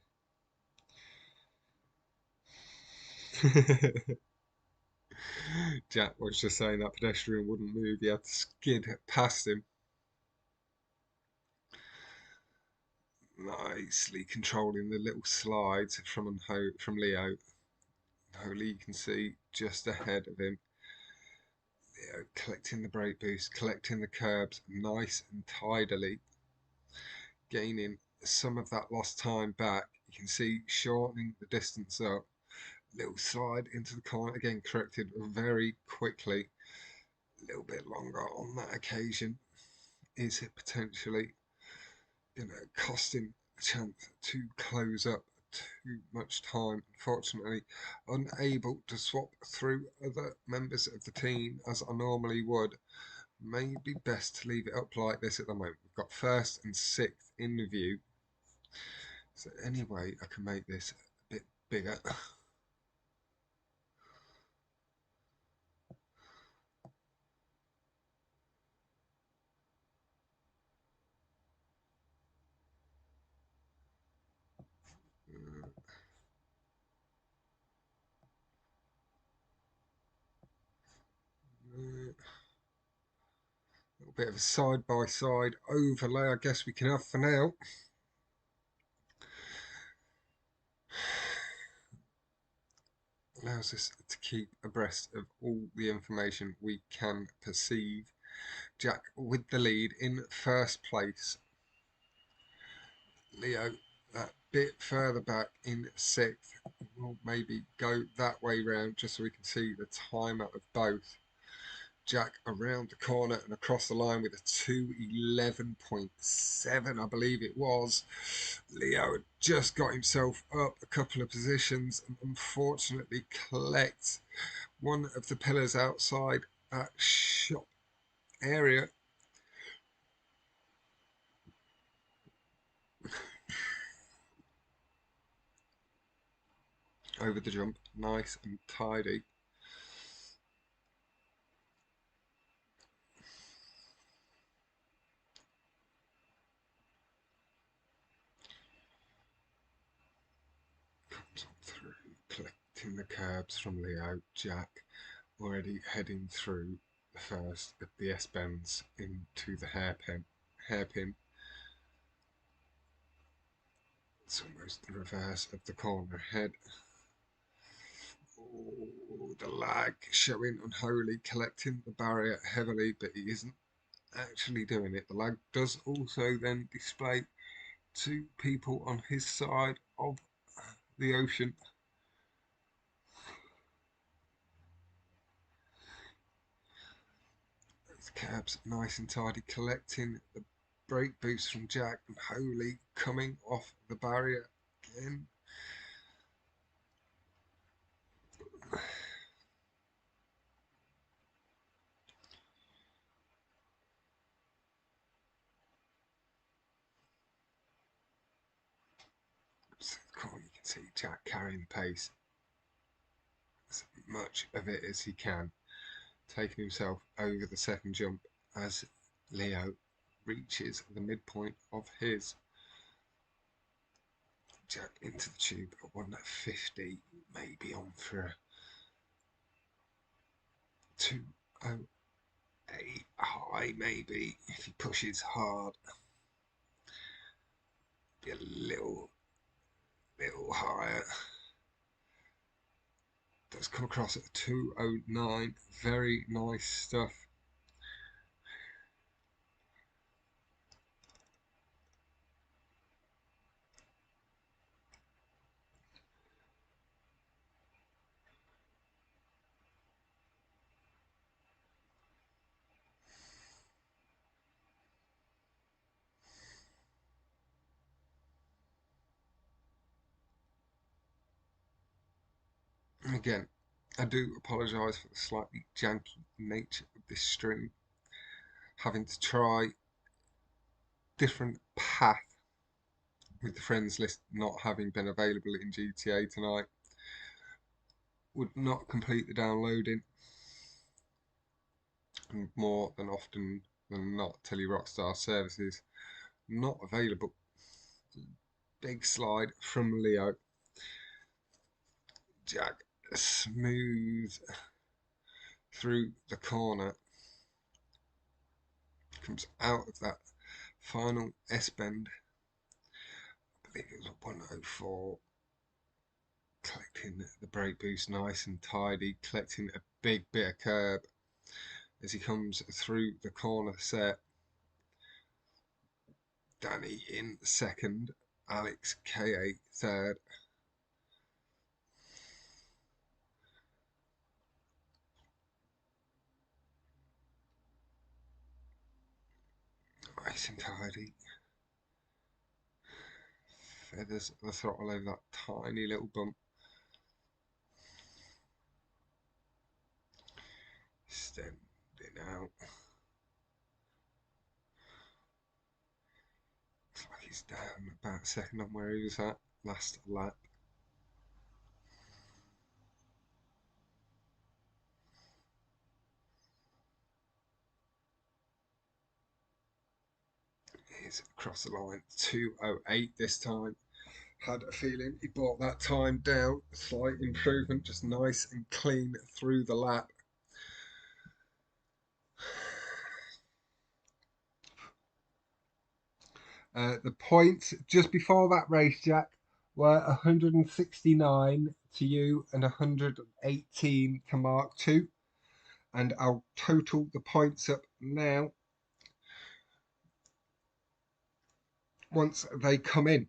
Speaker 1: Jack was just saying that pedestrian wouldn't move. He had to skid past him. Nicely controlling the little slides from Leo. Hopefully you can see just ahead of him. Leo collecting the brake boost, collecting the curbs nice and tidily, gaining some of that lost time back. You can see shortening the distance up. Little slide into the corner, again corrected very quickly. A little bit longer on that occasion. Is it potentially cost him a chance to close up? Too much time, unfortunately, unable to swap through other members of the team as I normally would. Maybe best to leave it up like this at the moment. We've got first and sixth in the view. So anyway, I can make this a bit bigger. A little bit of a side-by-side overlay, I guess we can have for now. Allows us to keep abreast of all the information we can perceive. Jack with the lead in first place. Leo that bit further back in sixth. We'll maybe go that way round just so we can see the timer of both. Jack around the corner and across the line with a 2:11.7, I believe it was. Leo had just got himself up a couple of positions and unfortunately collects one of the pillars outside that shop area. over the jump, nice and tidy. Comes on through, collecting the curbs from Lio. Jack already heading through the first of the S-bends into the hairpin. It's almost the reverse of the corner head. Oh, the lag showing unholy, collecting the barrier heavily, but he isn't actually doing it. The lag does also then display two people on his side of the ocean. Cabs nice and tidy, collecting the brake boost from Jack, and Holy coming off the barrier again. So you can see Jack carrying the pace, as much of it as he can, taking himself over the second jump as Lio reaches the midpoint of his. Jack into the tube at 150, maybe on for a 208 high, maybe if he pushes hard. Be a little higher. Does come across at 209. Very nice stuff. And again, I do apologise for the slightly janky nature of this stream. Having to try different path with the friends list not having been available in GTA tonight. Would not complete the downloading, and more than often than not, tell you Rockstar services not available. Big slide from Lio. Jack smooth through the corner, comes out of that final S-bend. I believe it was a 104. Collecting the brake boost nice and tidy, collecting a big bit of curb as he comes through the corner set. Danny in second, AlexKA third. Nice and tidy. Feathers the throttle over that tiny little bump. Extending out. Looks like he's down about a second on where he was at last lap. He's across the line, 208 this time. Had a feeling he brought that time down. Slight improvement, just nice and clean through the lap. The points just before that race, Jack, were 169 to you and 118 to Mark 2. And I'll total the points up now once they come in.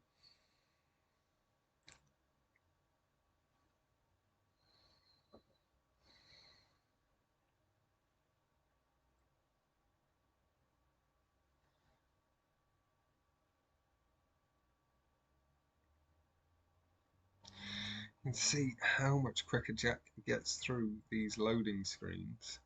Speaker 1: And see how much quicker Jack gets through these loading screens.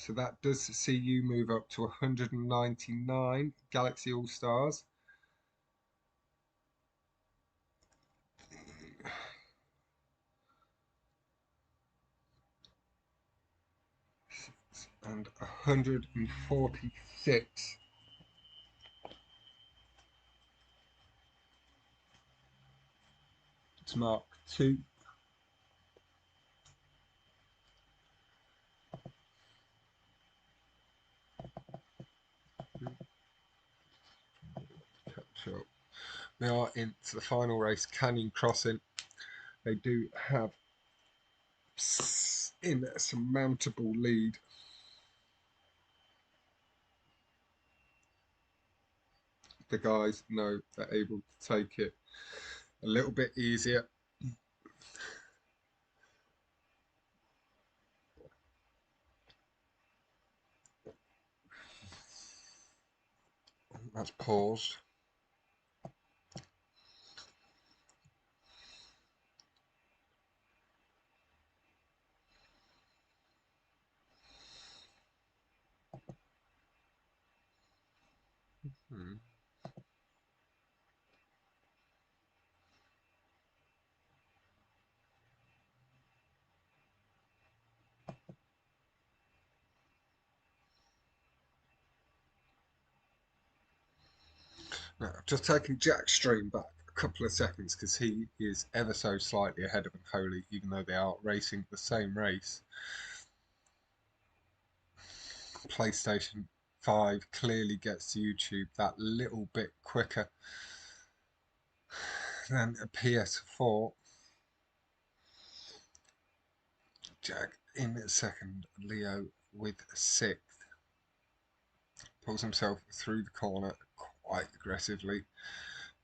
Speaker 1: So that does see you move up to 199 Galaxy AllStars. And 146 to Mark 2. Catch up. We are into the final race, Canyon Crossing. They do have in a surmountable lead. The guys know they're able to take it a little bit easier. That's paused. Now, I've just taken Jack's stream back a couple of seconds because he is ever so slightly ahead of Unholy, even though they are racing the same race. PlayStation 5 clearly gets YouTube that little bit quicker than a PS4. Jack in second, Lio with sixth. Pulls himself through the corner quite aggressively.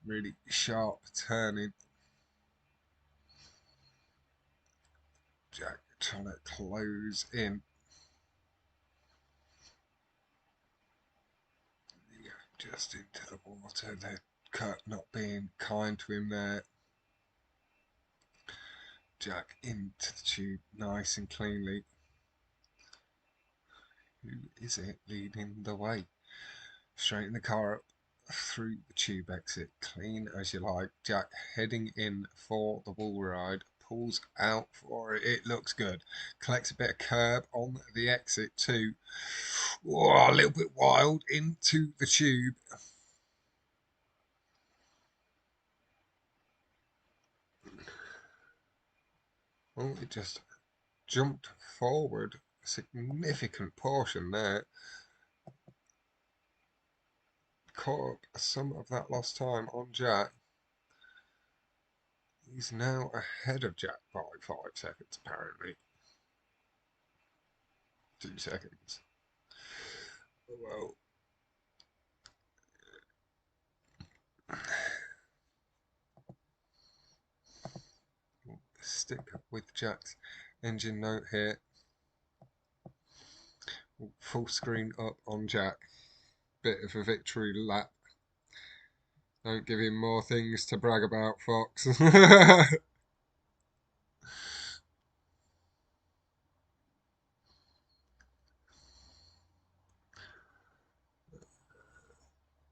Speaker 1: Really sharp turning. Jack trying to close in. Just into the water. The cut not being kind to him there. Jack into the tube nice and cleanly. Who is it leading the way? Straighten the car up through the tube exit, clean as you like. Jack heading in for the wall ride, pulls out for it. It looks good. Collects a bit of curb on the exit too. Oh, a little bit wild into the tube. Oh, it just jumped forward a significant portion there. Caught up some of that lost time on Jack. He's now ahead of Jack by 5 seconds, apparently. 2 seconds. Well, we'll stick with Jack's engine note here. We'll full screen up on Jack. Bit of a victory lap. Don't give him more things to brag about, Fox.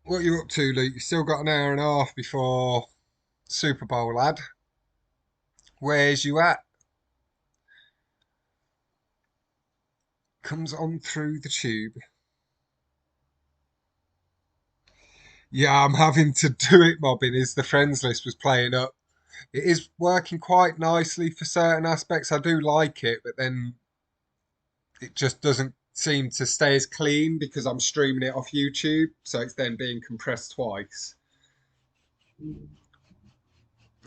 Speaker 1: What are you up to, Luke? You still got an hour and a half before Super Bowl, lad. Where's you at? Comes on through the tube. Yeah, I'm having to do it, mobbing, as the friends list was playing up. It is working quite nicely for certain aspects. I do like it, but then it just doesn't seem to stay as clean because I'm streaming it off YouTube, so it's then being compressed twice.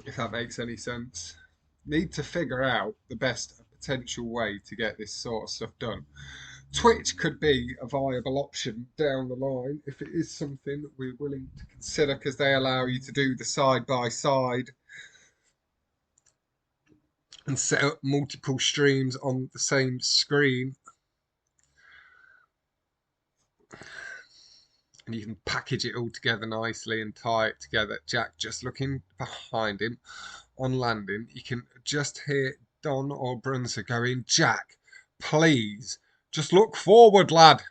Speaker 1: If that makes any sense. Need to figure out the best potential way to get this sort of stuff done. Twitch could be a viable option down the line if it is something we're willing to consider, because they allow you to do the side by side and set up multiple streams on the same screen. And you can package it all together nicely and tie it together. Jack just looking behind him on landing. You can just hear Don or Brunzer going, Jack, please Just look forward, lad.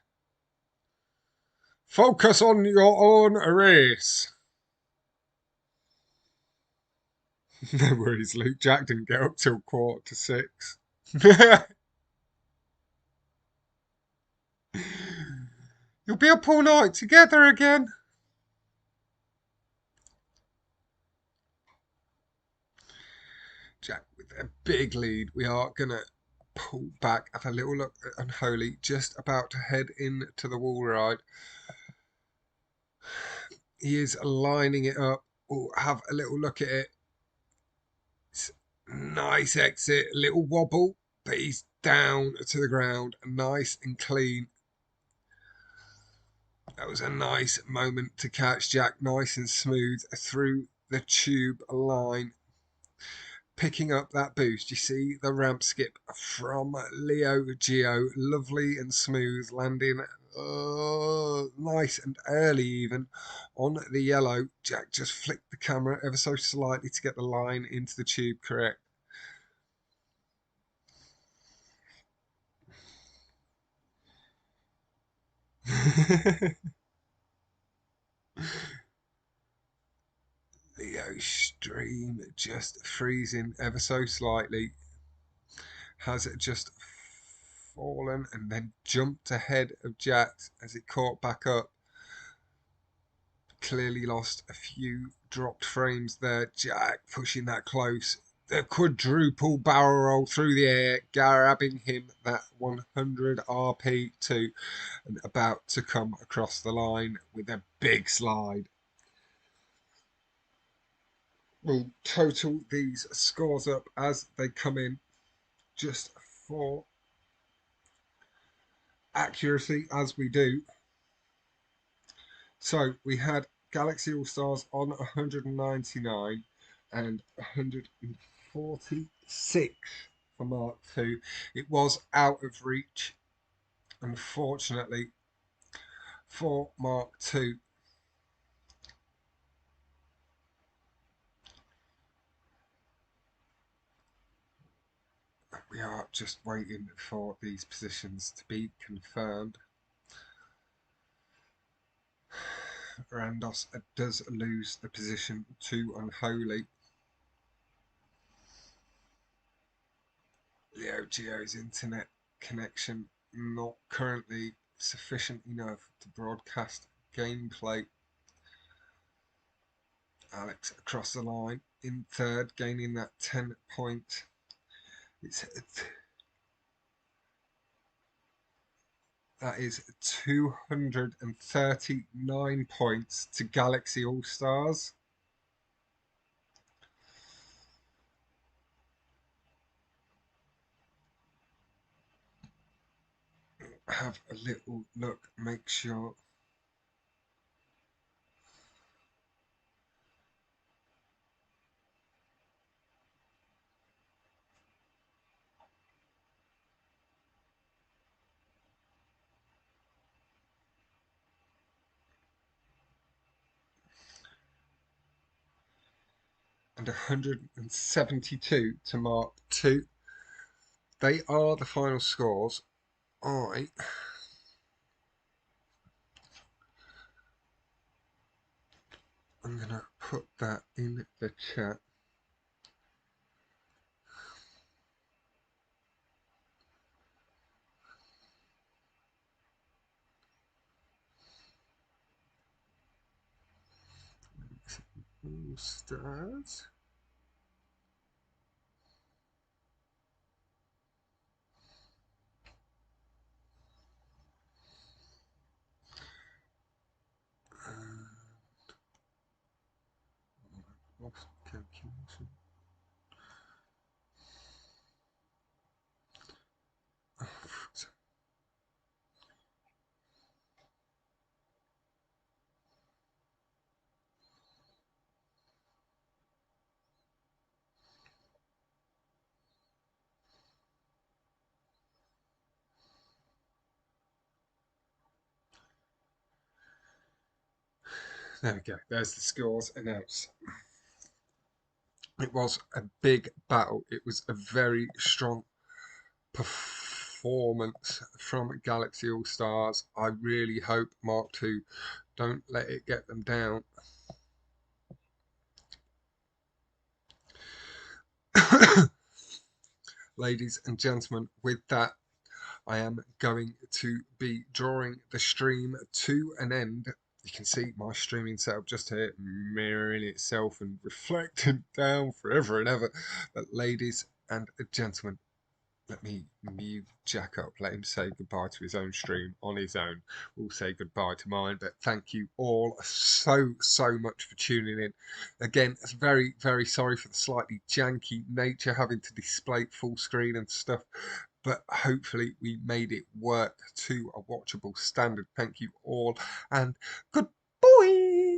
Speaker 1: Focus on your own race. No worries, Luke. Jack didn't get up till 5:45. You'll be up all night together again. Jack with a big lead. We are going to pull back, have a little look at Unholy, just about to head into the wall ride. He is lining it up. We'll have a little look at it. It's nice exit, a little wobble, but he's down to the ground, nice and clean. That was a nice moment to catch Jack, nice and smooth through the tube line. Picking up that boost, you see the ramp skip from Lio Gio, lovely and smooth, landing nice and early even on the yellow. Jack just flicked the camera ever so slightly to get the line into the tube correct. Leo stream just freezing ever so slightly. Has it just fallen and then jumped ahead of Jax as it caught back up. Clearly lost a few dropped frames there. Jack pushing that close. The quadruple barrel roll through the air, grabbing him that 100 RP2 and about to come across the line with a big slide. We'll total these scores up as they come in just for accuracy as we do. So we had Galaxy AllStars on 199 and 146 for Mark II. It was out of reach, unfortunately, for Mark II. We are just waiting for these positions to be confirmed. Rhandoss does lose the position to Unholy. Lio Gio's internet connection not currently sufficient enough to broadcast gameplay. Alex across the line in third, gaining that 10 point. That is 239 points to Galaxy AllStars. Have a little look, make sure. And 172 to Mark II. They are the final scores. I'm going to put that in the chat. AllStars. Lost calculation. There we go. There's the scores announced. It was a big battle. It was a very strong performance from Galaxy All-Stars. I really hope Mark II don't let it get them down. Ladies and gentlemen, with that, I am going to be drawing the stream to an end. You can see my streaming setup just here mirroring itself and reflecting down forever and ever. But ladies and gentlemen, let me mute Jack up, let him say goodbye to his own stream on his own. We'll say goodbye to mine, but thank you all so much for tuning in. Again, very, very sorry for the slightly janky nature, having to display full screen and stuff, but hopefully we made it work to a watchable standard. Thank you all, and goodbye.